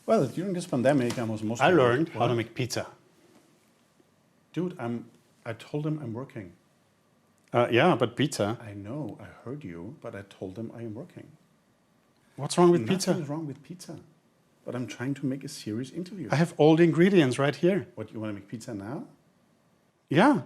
Well, during this pandemic, I was mostly... I learned how to make pizza. Dude, I told him I'm working. Yeah, but pizza. I know, I heard you, but I told them I am working. What's wrong with pizza? Nothing is wrong with pizza. But I'm trying to make a serious interview. I have all the ingredients right here. What, you want to make pizza now? Yeah.